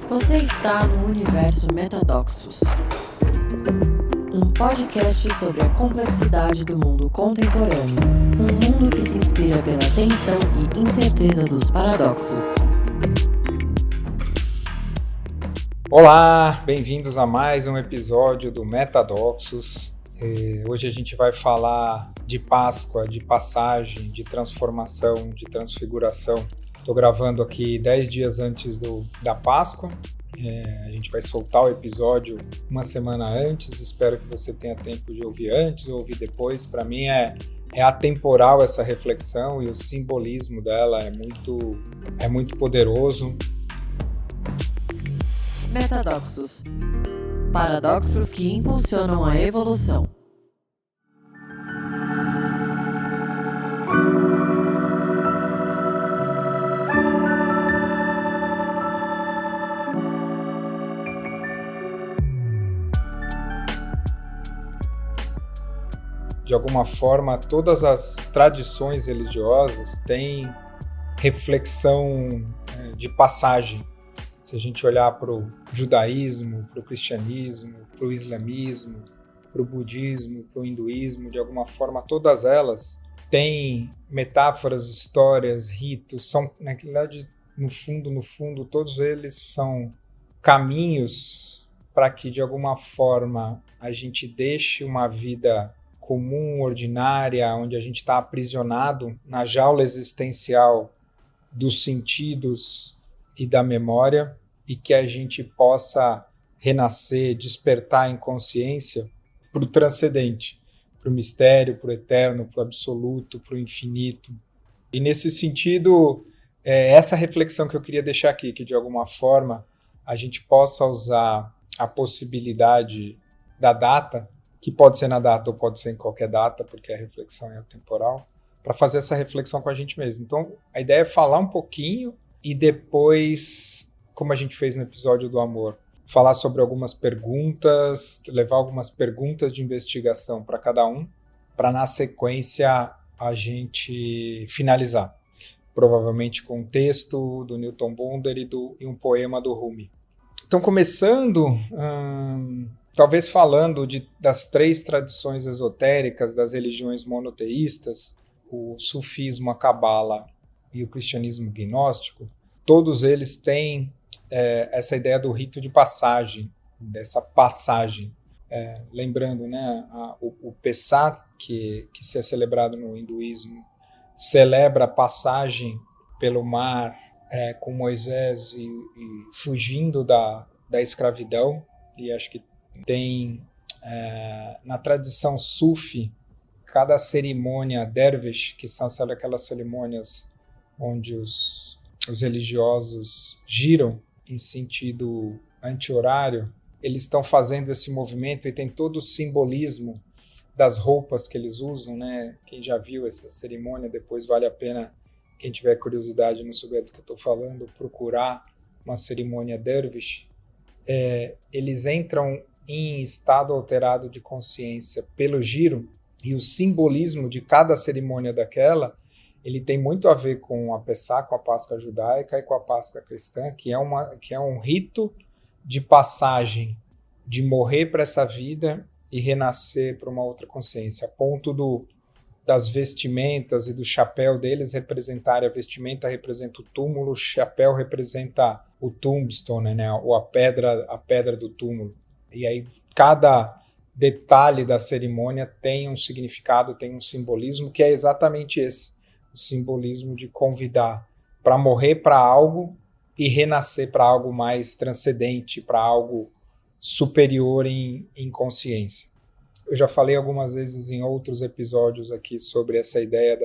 Você está no universo Metadoxos, um podcast sobre a complexidade do mundo contemporâneo, um mundo que se inspira pela tensão e incerteza dos paradoxos. Olá, bem-vindos a mais um episódio do Metadoxos. Hoje a gente vai falar de Páscoa, de passagem, de transformação, de transfiguração. Estou gravando aqui 10 dias antes da Páscoa. A gente vai soltar o episódio uma semana antes. Espero que você tenha tempo de ouvir antes ou ouvir depois. Para mim é atemporal essa reflexão e o simbolismo dela é muito poderoso. Metadoxos, paradoxos que impulsionam a evolução. De alguma forma, todas as tradições religiosas têm reflexão de passagem. Se a gente olhar para o judaísmo, para o cristianismo, para o islamismo, para o budismo, para o hinduísmo, de alguma forma, todas elas têm metáforas, histórias, ritos, são, na realidade, no fundo, todos eles são caminhos para que, de alguma forma, a gente deixe uma vida comum, ordinária, onde a gente está aprisionado na jaula existencial dos sentidos e da memória, e que a gente possa renascer, despertar em consciência para o transcendente, para o mistério, para o eterno, para o absoluto, para o infinito. E nesse sentido, essa reflexão que eu queria deixar aqui, que de alguma forma a gente possa usar a possibilidade da data, que pode ser na data ou pode ser em qualquer data, porque a reflexão é atemporal, para fazer essa reflexão com a gente mesmo. Então, a ideia é falar um pouquinho e depois, como a gente fez no episódio do amor, falar sobre algumas perguntas, levar algumas perguntas de investigação para cada um, para na sequência a gente finalizar. Provavelmente com um texto do Newton Bonder e um poema do Rumi. Então, começando, talvez falando das três tradições esotéricas das religiões monoteístas, o sufismo, a cabala e o cristianismo gnóstico, todos eles têm essa ideia do rito de passagem, dessa passagem. Lembrando, né, o Pesach, que se é celebrado no hinduísmo, celebra a passagem pelo mar com Moisés e fugindo da escravidão, e acho que tem na tradição sufi, cada cerimônia dervish, que são aquelas cerimônias onde os religiosos giram em sentido anti-horário, eles estão fazendo esse movimento e tem todo o simbolismo das roupas que eles usam, né? Quem já viu essa cerimônia, depois vale a pena, quem tiver curiosidade no sobre do que eu estou falando, procurar uma cerimônia dervish. Eles entram em estado alterado de consciência pelo giro, e o simbolismo de cada cerimônia daquela, ele tem muito a ver com a Pesach, com a Páscoa judaica e com a Páscoa cristã, que é um rito de passagem, de morrer para essa vida e renascer para uma outra consciência, a ponto das vestimentas e do chapéu deles representarem, a vestimenta representa o túmulo, o chapéu representa o tombstone, né, ou a pedra do túmulo. E aí cada detalhe da cerimônia tem um significado, tem um simbolismo, que é exatamente esse, o simbolismo de convidar para morrer para algo e renascer para algo mais transcendente, para algo superior em consciência. Eu já falei algumas vezes em outros episódios aqui sobre essa ideia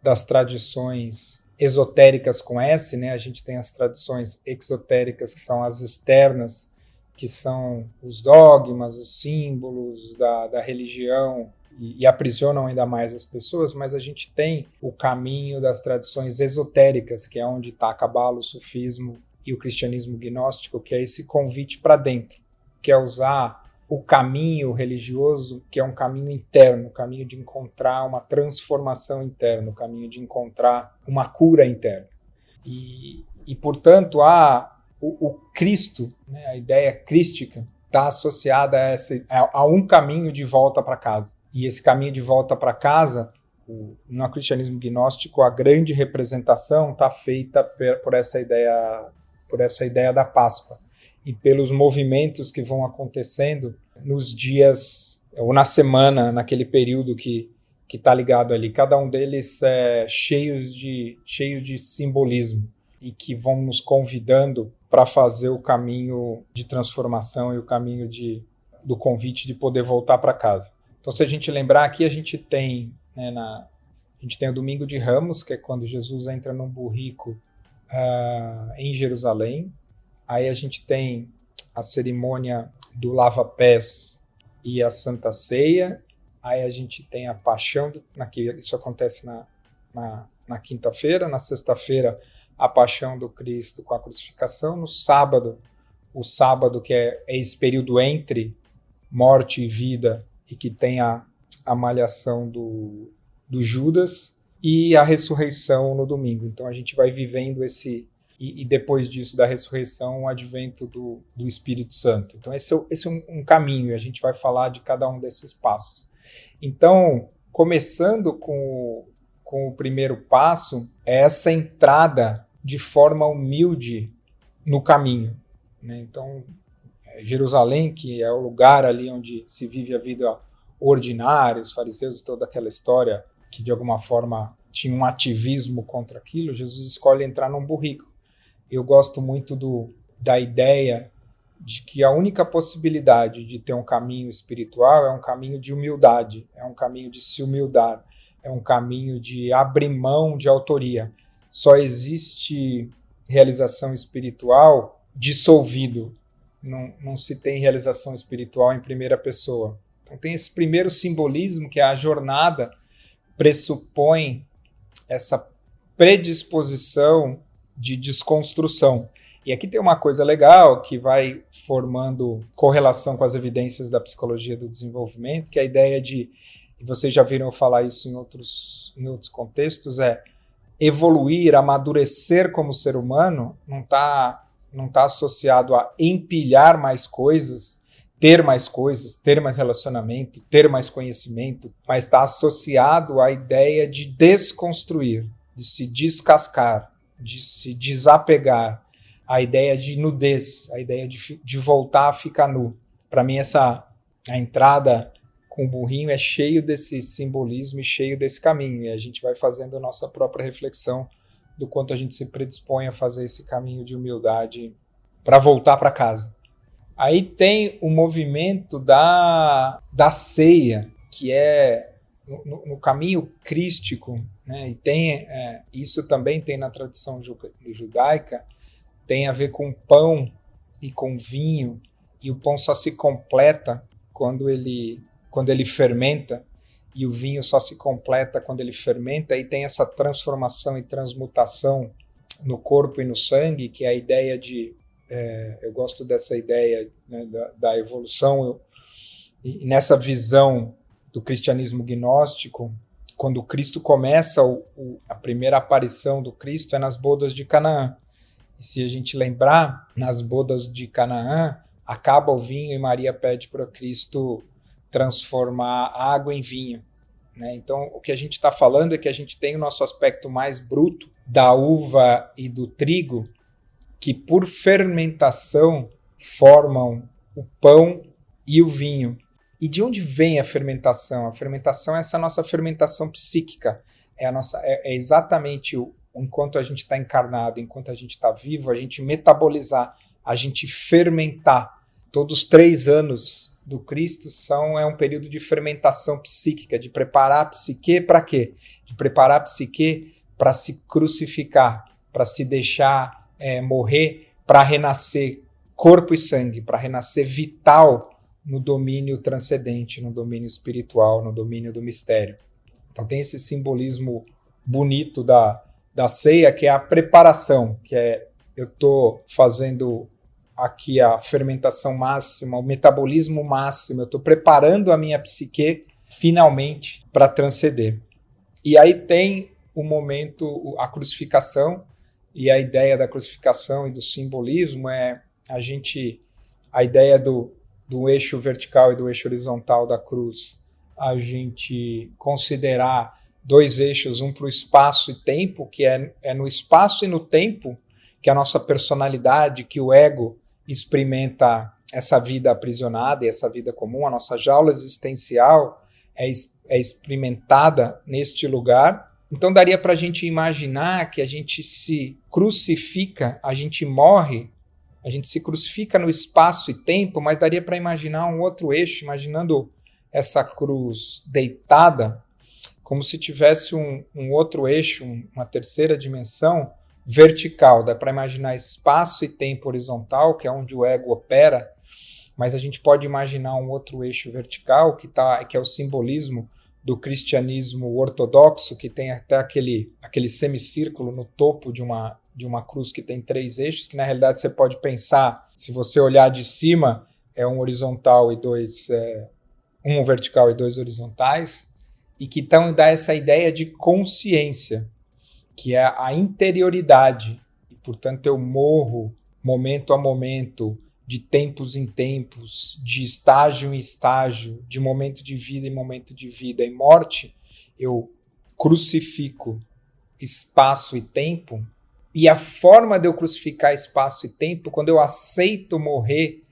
das tradições esotéricas com S, né? A gente tem as tradições exotéricas, que são as externas, que são os dogmas, os símbolos da religião e aprisionam ainda mais as pessoas, mas a gente tem o caminho das tradições esotéricas, que é onde está a cabala, o sufismo e o cristianismo gnóstico, que é esse convite para dentro, que é usar o caminho religioso, que é um caminho interno, o caminho de encontrar uma transformação interna, o caminho de encontrar uma cura interna. E portanto, há o Cristo, né, a ideia crística, está associada a um caminho de volta para casa. E esse caminho de volta para casa, no cristianismo gnóstico, a grande representação está feita por essa ideia da Páscoa e pelos movimentos que vão acontecendo nos dias ou na semana, naquele período que está ligado ali. Cada um deles é cheios de simbolismo e que vão nos convidando para fazer o caminho de transformação e o caminho do convite de poder voltar para casa. Então, se a gente lembrar aqui, a gente tem, né, a gente tem o Domingo de Ramos, que é quando Jesus entra num burrico em Jerusalém. Aí a gente tem a cerimônia do lava-pés e a Santa Ceia. Aí a gente tem a paixão, isso acontece na quinta-feira. Na sexta-feira, a paixão do Cristo com a crucificação. No sábado, o sábado que é esse período entre morte e vida, e que tem a malhação do Judas, e a ressurreição no domingo. Então a gente vai vivendo e depois disso da ressurreição, o advento do Espírito Santo. Então esse é um caminho, e a gente vai falar de cada um desses passos. Então, começando com o primeiro passo, é essa entrada de forma humilde no caminho, né? Então, Jerusalém, que é o lugar ali onde se vive a vida ordinária, os fariseus, toda aquela história que de alguma forma tinha um ativismo contra aquilo, Jesus escolhe entrar num burrico. Eu gosto muito da ideia de que a única possibilidade de ter um caminho espiritual é um caminho de humildade, é um caminho de se humildar, é um caminho de abrir mão de autoria. Só existe realização espiritual dissolvido. Não se tem realização espiritual em primeira pessoa. Então tem esse primeiro simbolismo, que é a jornada pressupõe essa predisposição de desconstrução. E aqui tem uma coisa legal que vai formando correlação com as evidências da psicologia do desenvolvimento, que é a ideia de, e vocês já viram eu falar isso em outros contextos, é evoluir, amadurecer como ser humano não está associado a empilhar mais coisas, ter mais relacionamento, ter mais conhecimento, mas está associado à ideia de desconstruir, de se descascar, de se desapegar, a ideia de nudez, a ideia de voltar a ficar nu. Para mim, a entrada com o burrinho é cheio desse simbolismo e cheio desse caminho, e a gente vai fazendo a nossa própria reflexão do quanto a gente se predispõe a fazer esse caminho de humildade para voltar para casa. Aí tem o movimento da ceia, que é no caminho crístico, né? E tem isso também tem na tradição judaica, tem a ver com pão e com vinho, e o pão só se completa quando ele fermenta, e o vinho só se completa quando ele fermenta, e tem essa transformação e transmutação no corpo e no sangue, que é a ideia de... eu gosto dessa ideia, né, da evolução, e nessa visão do cristianismo gnóstico, quando Cristo começa, a primeira aparição do Cristo é nas bodas de Canaã. E se a gente lembrar, nas bodas de Canaã, acaba o vinho e Maria pede para Cristo transformar água em vinho, né? Então, o que a gente está falando é que a gente tem o nosso aspecto mais bruto da uva e do trigo, que por fermentação formam o pão e o vinho. E de onde vem a fermentação? A fermentação é essa nossa fermentação psíquica. É exatamente enquanto a gente está encarnado, enquanto a gente está vivo, a gente metabolizar, a gente fermentar. Todos os 3 anos do Cristo é um período de fermentação psíquica, de preparar a psique para quê? De preparar a psique para se crucificar, para se deixar morrer, para renascer corpo e sangue, para renascer vital no domínio transcendente, no domínio espiritual, no domínio do mistério. Então tem esse simbolismo bonito da ceia, que é a preparação, que é eu estou fazendo aqui a fermentação máxima, o metabolismo máximo, eu estou preparando a minha psique finalmente para transcender. E aí tem o momento, a crucificação, E a ideia da crucificação e do simbolismo é a ideia do eixo vertical e do eixo horizontal da cruz, a gente considerar dois eixos, um para o espaço e tempo, que é no espaço e no tempo que a nossa personalidade, que o ego experimenta essa vida aprisionada e essa vida comum, a nossa jaula existencial é experimentada neste lugar. Então daria para a gente imaginar que a gente se crucifica, a gente morre, a gente se crucifica no espaço e tempo, mas daria para imaginar um outro eixo, imaginando essa cruz deitada, como se tivesse um outro eixo, uma terceira dimensão vertical. Dá para imaginar espaço e tempo horizontal, que é onde o ego opera, mas a gente pode imaginar um outro eixo vertical, que é o simbolismo do cristianismo ortodoxo, que tem até aquele semicírculo no topo de uma cruz que tem 3 eixos, que na realidade você pode pensar, se você olhar de cima, é um horizontal e um vertical e 2 horizontais, e que então dá essa ideia de consciência, que é a interioridade, e portanto eu morro momento a momento, de tempos em tempos, de estágio em estágio, de momento de vida em momento de vida e morte, eu crucifico espaço e tempo, e a forma de eu crucificar espaço e tempo, quando eu aceito morrer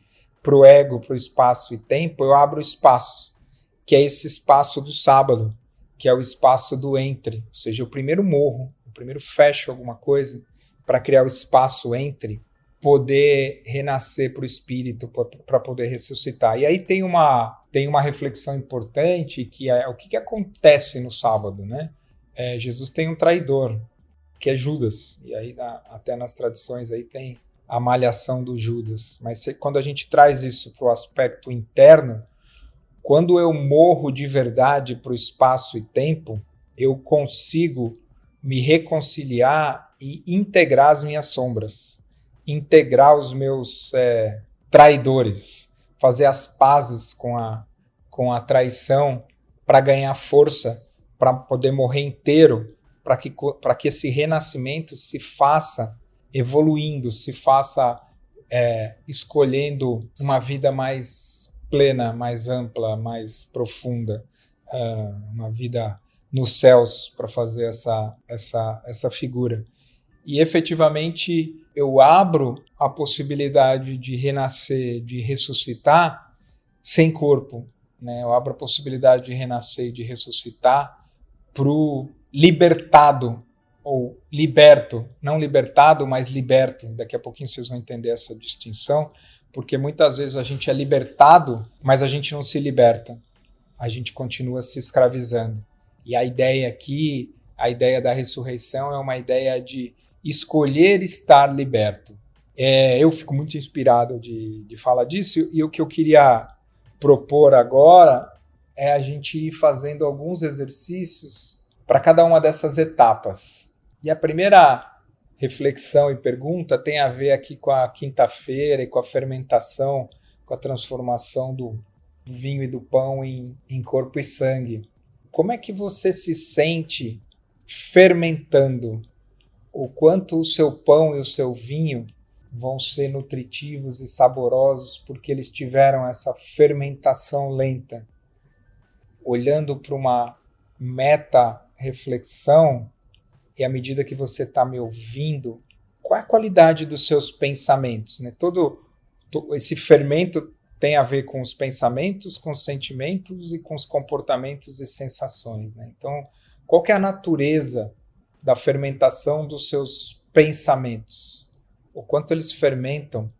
para o ego, para o espaço e tempo, eu abro espaço, que é esse espaço do sábado, que é o espaço do entre, ou seja, eu primeiro morro, eu primeiro fecho alguma coisa para criar o espaço entre, poder renascer para o espírito, para poder ressuscitar. E aí tem uma reflexão importante, que é o que acontece no sábado, né? Jesus tem um traidor, que é Judas, e aí até nas tradições aí tem a malhação do Judas. Mas quando a gente traz isso para o aspecto interno, quando eu morro de verdade para o espaço e tempo, eu consigo me reconciliar e integrar as minhas sombras, integrar os meus traidores, fazer as pazes com a traição para ganhar força, para poder morrer inteiro, para que esse renascimento se faça evoluindo, se faça escolhendo uma vida mais plena, mais ampla, mais profunda, uma vida nos céus, para fazer essa figura. E efetivamente eu abro a possibilidade de renascer, de ressuscitar sem corpo, né? Eu abro a possibilidade de renascer e de ressuscitar para o libertado, ou liberto, não libertado, mas liberto. Daqui a pouquinho vocês vão entender essa distinção, porque muitas vezes a gente é libertado, mas a gente não se liberta. A gente continua se escravizando. E a ideia aqui, a ideia da ressurreição é uma ideia de escolher estar liberto. Eu fico muito inspirado de falar disso, e o que eu queria propor agora é a gente ir fazendo alguns exercícios para cada uma dessas etapas. E a primeira reflexão e pergunta tem a ver aqui com a quinta-feira e com a fermentação, com a transformação do vinho e do pão em corpo e sangue. Como é que você se sente fermentando? O quanto o seu pão e o seu vinho vão ser nutritivos e saborosos porque eles tiveram essa fermentação lenta. Olhando para uma meta-reflexão, e à medida que você está me ouvindo, qual é a qualidade dos seus pensamentos? Né? Todo esse fermento tem a ver com os pensamentos, com os sentimentos e com os comportamentos e sensações. Né? Então, qual que é a natureza da fermentação dos seus pensamentos? O quanto eles fermentam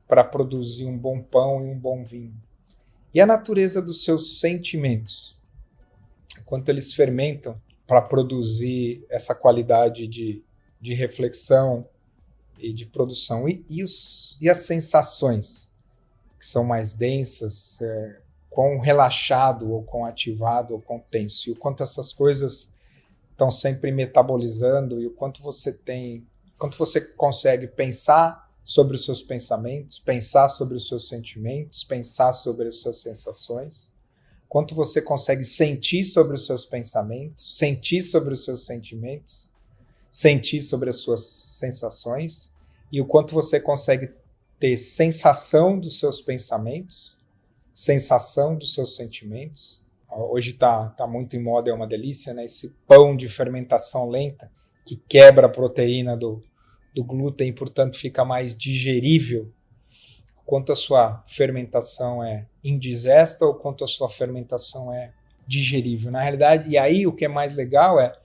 para produzir um bom pão e um bom vinho? E a natureza dos seus sentimentos? O quanto eles fermentam para produzir essa qualidade de reflexão e de produção? E as sensações, que são mais densas, quão relaxado, ou quão ativado, ou quão tenso? E o quanto essas coisas estão sempre metabolizando, e o quanto você consegue pensar sobre os seus pensamentos, pensar sobre os seus sentimentos, pensar sobre as suas sensações, quanto você consegue sentir sobre os seus pensamentos, sentir sobre os seus sentimentos, sentir sobre as suas sensações e o quanto você consegue ter sensação dos seus pensamentos, sensação dos seus sentimentos. Hoje tá muito em moda, é uma delícia, né? Esse pão de fermentação lenta que quebra a proteína do glúten e, portanto, fica mais digerível. Quanto a sua fermentação é indigesta ou quanto a sua fermentação é digerível. Na realidade, e aí o que é mais legal é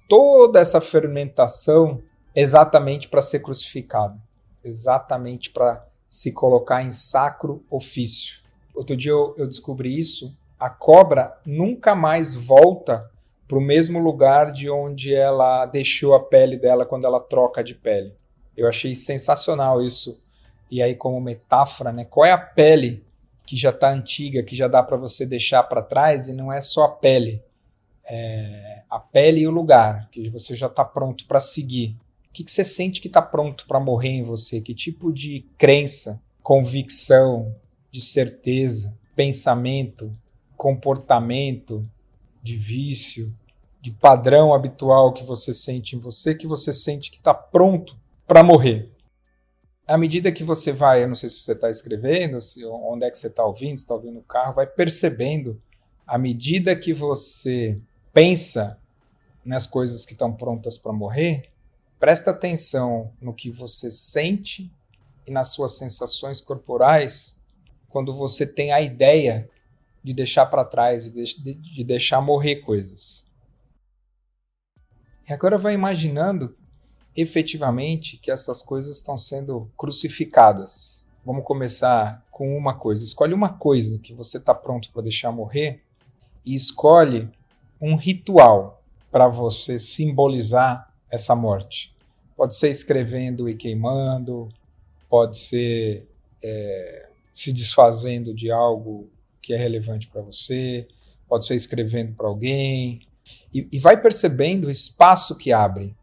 toda essa fermentação exatamente para ser crucificado, exatamente para se colocar em sacro ofício. Outro dia eu descobri isso. A cobra nunca mais volta para o mesmo lugar de onde ela deixou a pele dela quando ela troca de pele. Eu achei sensacional isso. E aí, como metáfora, né? Qual é a pele que já está antiga, que já dá para você deixar para trás, e não é só a pele. É a pele e o lugar, que você já está pronto para seguir. O que você sente que está pronto para morrer em você? Que tipo de crença, convicção, de certeza, pensamento, comportamento, de vício, de padrão habitual que você sente em você, que você sente que está pronto para morrer. À medida que você vai, eu não sei se você está escrevendo, onde é que você está ouvindo, se está ouvindo no carro, vai percebendo, à medida que você pensa nas coisas que estão prontas para morrer, presta atenção no que você sente e nas suas sensações corporais quando você tem a ideia de deixar para trás e de deixar morrer coisas. E agora vai imaginando efetivamente que essas coisas estão sendo crucificadas. Vamos começar com uma coisa. Escolhe uma coisa que você está pronto para deixar morrer e escolhe um ritual para você simbolizar essa morte. Pode ser escrevendo e queimando, pode ser se desfazendo de algo que é relevante para você, pode ser escrevendo para alguém, e vai percebendo o espaço que abre.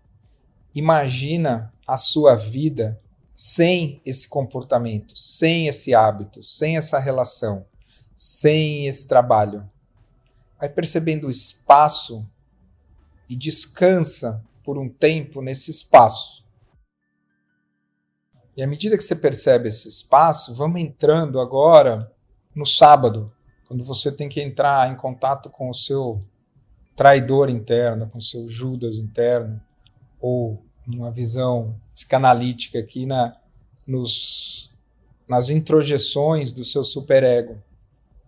Imagina a sua vida sem esse comportamento, sem esse hábito, sem essa relação, sem esse trabalho. Vai percebendo o espaço e descansa por um tempo nesse espaço. E à medida que você percebe esse espaço, vamos entrando agora no sábado, quando você tem que entrar em contato com o seu traidor interno, com o seu Judas interno, ou numa visão psicanalítica aqui nas introjeções do seu superego,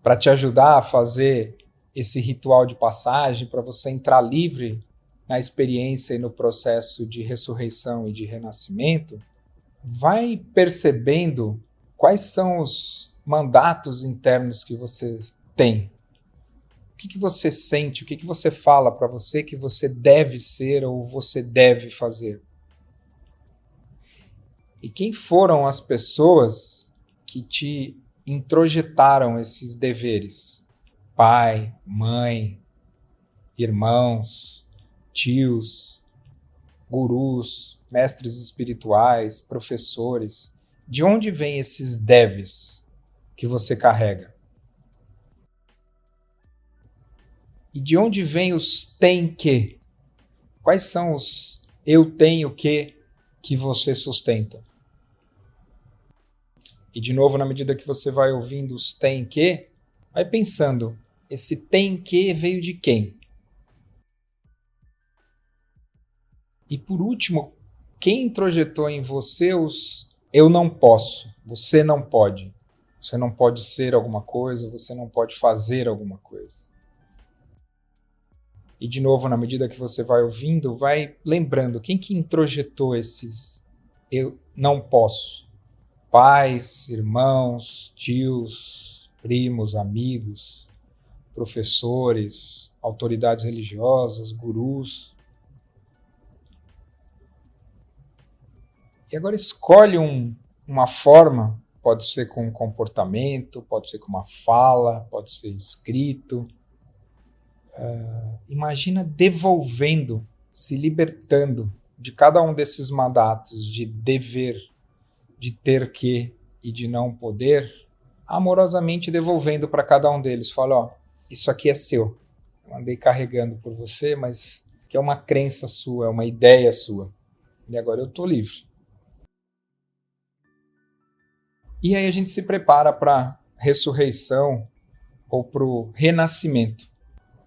para te ajudar a fazer esse ritual de passagem, para você entrar livre na experiência e no processo de ressurreição e de renascimento. Vai percebendo quais são os mandatos internos que você tem. O que você sente, o que você fala para você que você deve ser ou você deve fazer. E quem foram as pessoas que te introjetaram esses deveres? Pai, mãe, irmãos, tios, gurus, mestres espirituais, professores. De onde vêm esses deves que você carrega? E de onde vêm os tem que? Quais são os eu tenho que você sustenta? E de novo, na medida que você vai ouvindo os tem que, vai pensando, esse tem que veio de quem? E por último, quem introjetou em você os eu não posso, você não pode ser alguma coisa, você não pode fazer alguma coisa. E de novo, na medida que você vai ouvindo, vai lembrando quem que introjetou esses eu não posso. Pais, irmãos, tios, primos, amigos, professores, autoridades religiosas, gurus. E agora escolhe uma forma, pode ser com um comportamento, pode ser com uma fala, pode ser escrito. Imagina devolvendo, se libertando de cada um desses mandatos de dever, de ter que e de não poder, amorosamente devolvendo para cada um deles. Fala, isso aqui é seu. Eu andei carregando por você, mas que é uma crença sua, é uma ideia sua. E agora eu estou livre. E aí a gente se prepara para a ressurreição ou para o renascimento.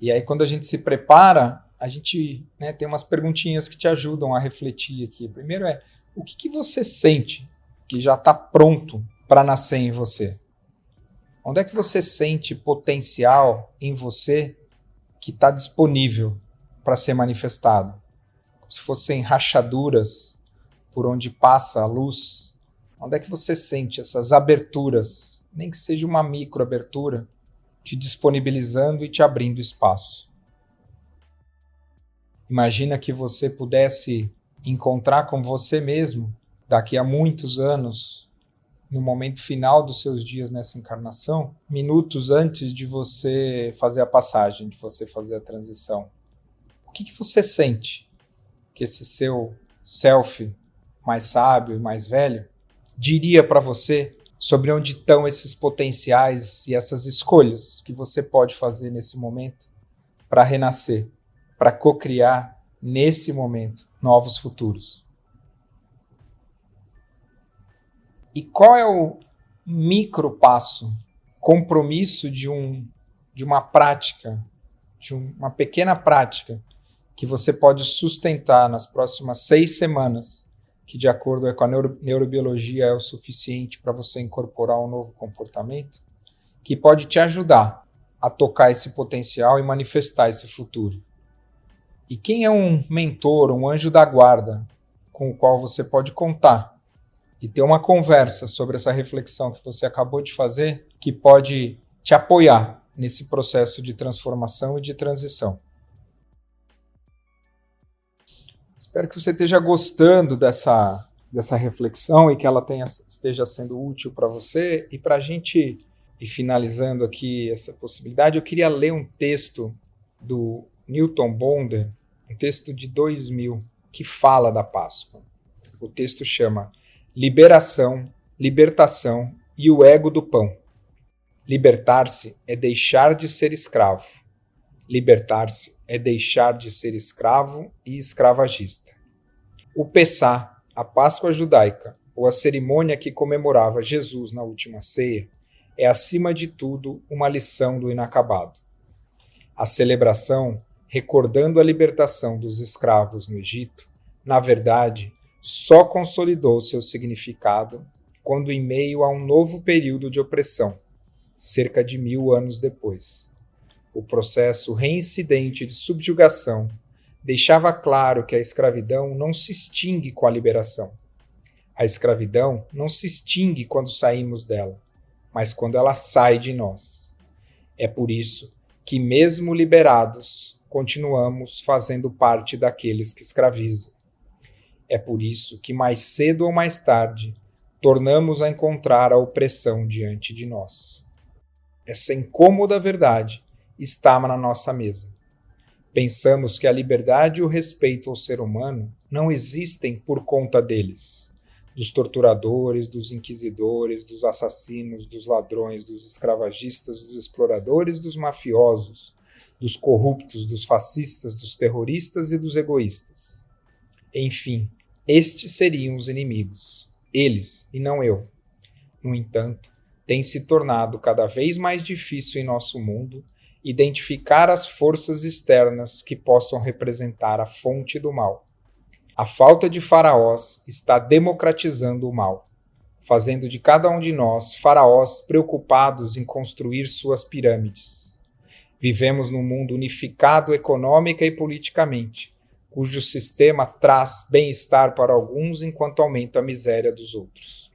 E aí quando a gente se prepara, a gente tem umas perguntinhas que te ajudam a refletir aqui. Primeiro o que você sente que já está pronto para nascer em você? Onde é que você sente potencial em você que está disponível para ser manifestado? Como se fossem rachaduras por onde passa a luz. Onde é que você sente essas aberturas, nem que seja uma microabertura, te disponibilizando e te abrindo espaço? Imagina que você pudesse encontrar com você mesmo, daqui a muitos anos, no momento final dos seus dias nessa encarnação, minutos antes de você fazer a passagem, de você fazer a transição. O que você sente que esse seu self mais sábio e mais velho diria para você sobre onde estão esses potenciais e essas escolhas que você pode fazer nesse momento para renascer, para cocriar nesse momento novos futuros? E qual é o micro passo, compromisso de uma prática, de uma pequena prática que você pode sustentar nas próximas 6 semanas, que de acordo com a neurobiologia é o suficiente para você incorporar um novo comportamento, que pode te ajudar a tocar esse potencial e manifestar esse futuro? E quem é um mentor, um anjo da guarda, com o qual você pode contar e ter uma conversa sobre essa reflexão que você acabou de fazer, que pode te apoiar nesse processo de transformação e de transição? Espero que você esteja gostando dessa reflexão e que ela esteja sendo útil para você. E para a gente ir finalizando aqui essa possibilidade, eu queria ler um texto do Newton Bonder, um texto de 2000, que fala da Páscoa. O texto chama Liberação, Libertação e o Ego do Pão. Libertar-se é deixar de ser escravo. Libertar-se é deixar de ser escravo e escravagista. O Pessah, a Páscoa judaica, ou a cerimônia que comemorava Jesus na última ceia, é acima de tudo uma lição do inacabado. A celebração, recordando a libertação dos escravos no Egito, na verdade, só consolidou seu significado quando, em meio a um novo período de opressão, cerca de 1000 anos depois, o processo reincidente de subjugação deixava claro que a escravidão não se extingue com a liberação. A escravidão não se extingue quando saímos dela, mas quando ela sai de nós. É por isso que, mesmo liberados, continuamos fazendo parte daqueles que escravizam. É por isso que, mais cedo ou mais tarde, tornamos a encontrar a opressão diante de nós. Essa incômoda verdade está na nossa mesa. Pensamos que a liberdade e o respeito ao ser humano não existem por conta deles, dos torturadores, dos inquisidores, dos assassinos, dos ladrões, dos escravagistas, dos exploradores, dos mafiosos, dos corruptos, dos fascistas, dos terroristas e dos egoístas. Enfim, estes seriam os inimigos, eles e não eu. No entanto, tem se tornado cada vez mais difícil em nosso mundo identificar as forças externas que possam representar a fonte do mal. A falta de faraós está democratizando o mal, fazendo de cada um de nós faraós preocupados em construir suas pirâmides. Vivemos num mundo unificado econômica e politicamente, cujo sistema traz bem-estar para alguns enquanto aumenta a miséria dos outros.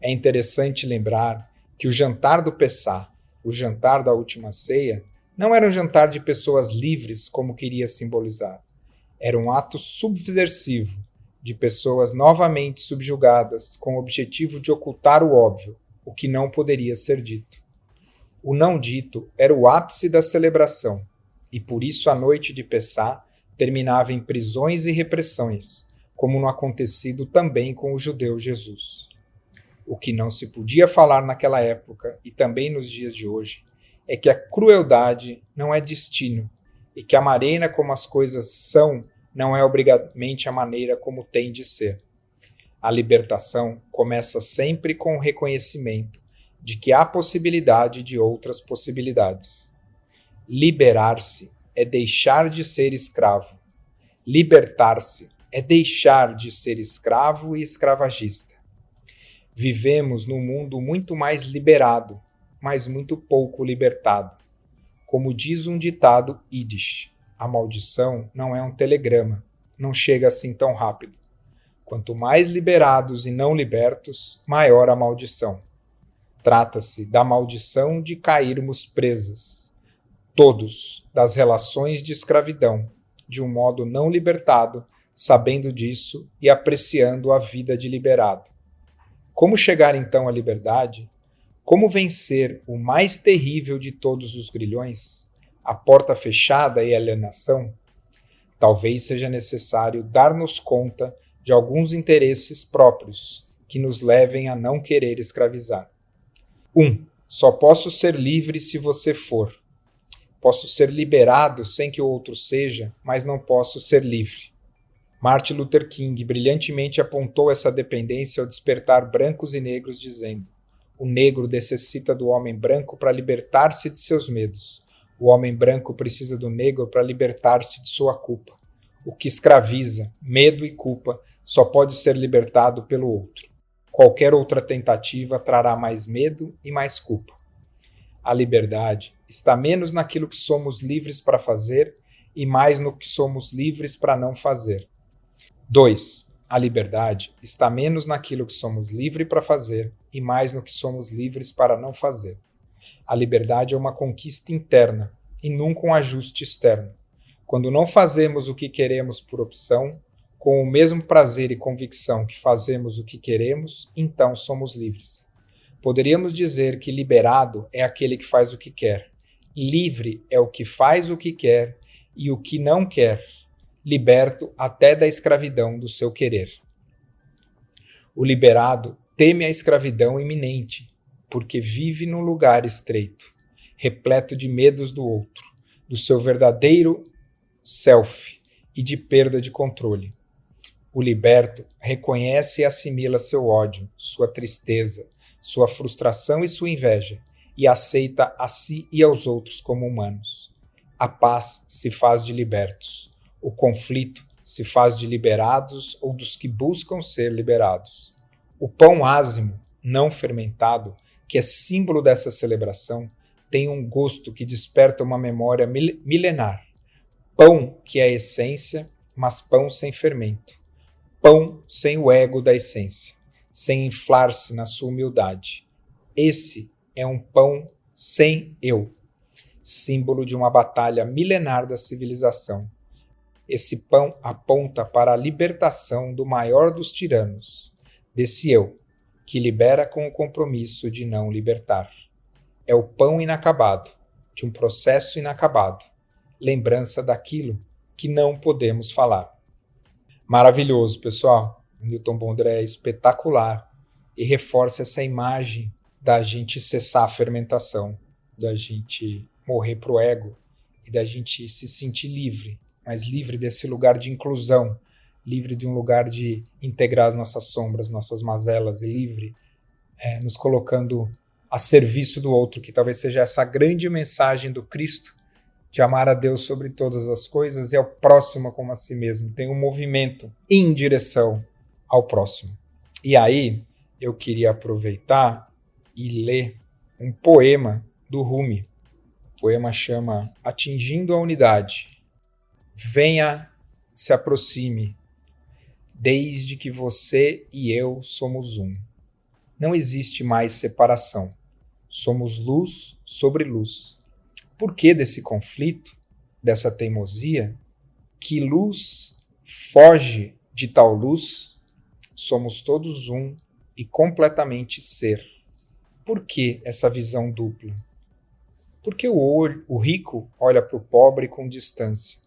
É interessante lembrar que o jantar do Pessah, o jantar da última ceia, não era um jantar de pessoas livres como queria simbolizar. Era um ato subversivo de pessoas novamente subjugadas com o objetivo de ocultar o óbvio, o que não poderia ser dito. O não dito era o ápice da celebração, e por isso a noite de Pessah terminava em prisões e repressões, como no acontecido também com o judeu Jesus. O que não se podia falar naquela época, e também nos dias de hoje, é que a crueldade não é destino, e que a maneira como as coisas são não é obrigatoriamente a maneira como tem de ser. A libertação começa sempre com o reconhecimento de que há possibilidade de outras possibilidades. Liberar-se é deixar de ser escravo. Libertar-se é deixar de ser escravo e escravagista. Vivemos num mundo muito mais liberado, mas muito pouco libertado. Como diz um ditado Yiddish, a maldição não é um telegrama, não chega assim tão rápido. Quanto mais liberados e não libertos, maior a maldição. Trata-se da maldição de cairmos presas, todos, das relações de escravidão, de um modo não libertado, sabendo disso e apreciando a vida de liberado. Como chegar então à liberdade? Como vencer o mais terrível de todos os grilhões, a porta fechada e a alienação? Talvez seja necessário dar-nos conta de alguns interesses próprios que nos levem a não querer escravizar. 1. Só posso ser livre se você for. Posso ser liberado sem que o outro seja, mas não posso ser livre. Martin Luther King brilhantemente apontou essa dependência ao despertar brancos e negros, dizendo: o negro necessita do homem branco para libertar-se de seus medos. O homem branco precisa do negro para libertar-se de sua culpa. O que escraviza, medo e culpa, só pode ser libertado pelo outro. Qualquer outra tentativa trará mais medo e mais culpa. A liberdade está menos naquilo que somos livres para fazer e mais no que somos livres para não fazer. 2. A liberdade está menos naquilo que somos livres para fazer e mais no que somos livres para não fazer. A liberdade é uma conquista interna e nunca um ajuste externo. Quando não fazemos o que queremos por opção, com o mesmo prazer e convicção que fazemos o que queremos, então somos livres. Poderíamos dizer que liberado é aquele que faz o que quer. Livre é o que faz o que quer e o que não quer, liberto até da escravidão do seu querer. O liberado teme a escravidão iminente, porque vive num lugar estreito, repleto de medos do outro, do seu verdadeiro self e de perda de controle. O liberto reconhece e assimila seu ódio, sua tristeza, sua frustração e sua inveja, e aceita a si e aos outros como humanos. A paz se faz de libertos. O conflito se faz de liberados ou dos que buscam ser liberados. O pão ázimo, não fermentado, que é símbolo dessa celebração, tem um gosto que desperta uma memória milenar. Pão que é a essência, mas pão sem fermento. Pão sem o ego da essência, sem inflar-se na sua humildade. Esse é um pão sem eu, símbolo de uma batalha milenar da civilização. Esse pão aponta para a libertação do maior dos tiranos, desse eu, que libera com o compromisso de não libertar. É o pão inacabado, de um processo inacabado, lembrança daquilo que não podemos falar. Maravilhoso, pessoal. O Newton Bonder é espetacular e reforça essa imagem da gente cessar a fermentação, da gente morrer para o ego e da gente se sentir livre, mas livre desse lugar de inclusão, livre de um lugar de integrar as nossas sombras, nossas mazelas, e livre, nos colocando a serviço do outro, que talvez seja essa grande mensagem do Cristo, de amar a Deus sobre todas as coisas e ao próximo como a si mesmo. Tem um movimento em direção ao próximo. E aí, eu queria aproveitar e ler um poema do Rumi. O poema chama Atingindo a Unidade. Venha, se aproxime, desde que você e eu somos um. Não existe mais separação. Somos luz sobre luz. Por que desse conflito, dessa teimosia? Que luz foge de tal luz? Somos todos um e completamente ser. Por que essa visão dupla? Porque o rico olha para o pobre com distância.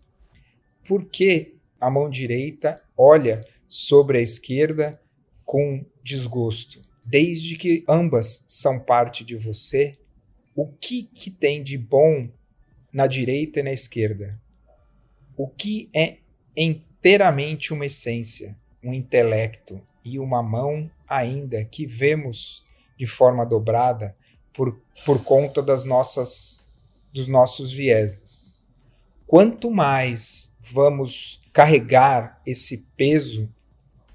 Por que a mão direita olha sobre a esquerda com desgosto? Desde que ambas são parte de você, o que tem de bom na direita e na esquerda? O que é inteiramente uma essência, um intelecto e uma mão ainda que vemos de forma dobrada por conta dos nossos vieses. Quanto mais vamos carregar esse peso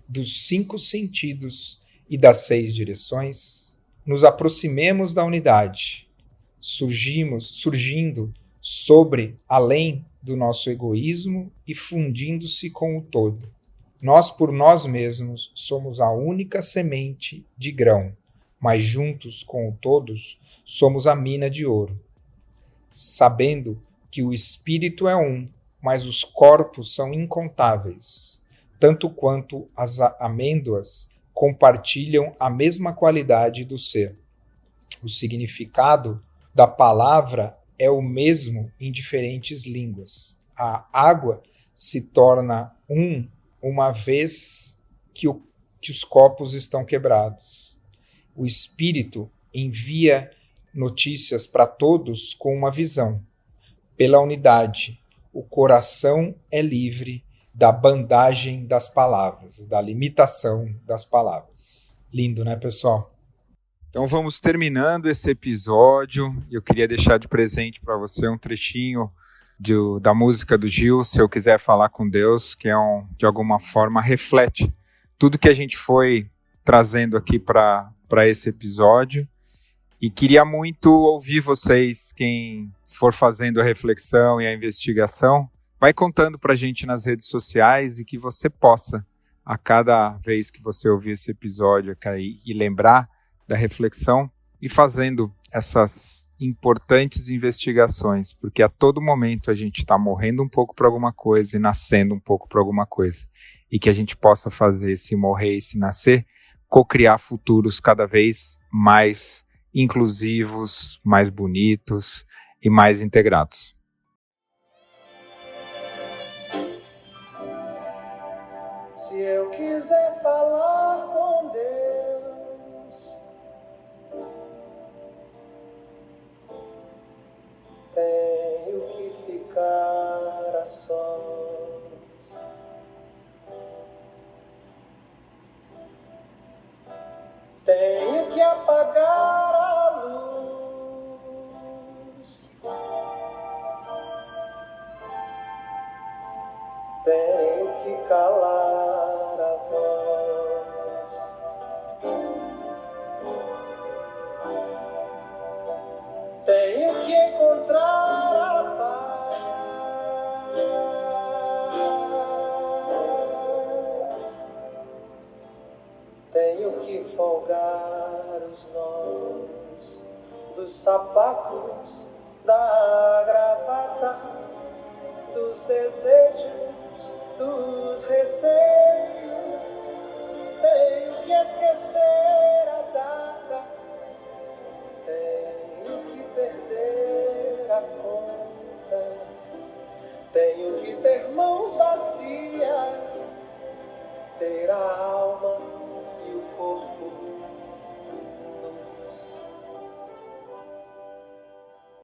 dos 5 sentidos e das 6 direções, nos aproximemos da unidade, surgindo sobre, além do nosso egoísmo e fundindo-se com o todo. Nós por nós mesmos somos a única semente de grão, mas juntos com o todos somos a mina de ouro. Sabendo que o espírito é um, mas os corpos são incontáveis, tanto quanto as amêndoas compartilham a mesma qualidade do ser. O significado da palavra é o mesmo em diferentes línguas. A água se torna uma vez que os copos estão quebrados. O espírito envia notícias para todos com uma visão. Pela unidade, o coração é livre da bandagem das palavras, da limitação das palavras. Lindo, né, pessoal? Então vamos terminando esse episódio. Eu queria deixar de presente para você um trechinho da música do Gil, Se Eu Quiser Falar com Deus, que de alguma forma reflete tudo que a gente foi trazendo aqui para esse episódio. E queria muito ouvir vocês, quem for fazendo a reflexão e a investigação, vai contando para a gente nas redes sociais e que você possa, a cada vez que você ouvir esse episódio e lembrar da reflexão, e fazendo essas importantes investigações, porque a todo momento a gente está morrendo um pouco para alguma coisa e nascendo um pouco para alguma coisa, e que a gente possa fazer esse morrer e esse nascer, co-criar futuros cada vez mais inclusivos, mais bonitos e mais integrados. Se eu quiser falar com Deus, tenho que ficar a sós. Tenho que apagar a luz. Tenho que calar a voz. Tenho que encontrar a paz. Tenho que folgar os nós dos sapatos, da gravata, dos desejos, dos receios. Tenho que esquecer a data, tenho que perder a conta, tenho que ter mãos vazias, ter a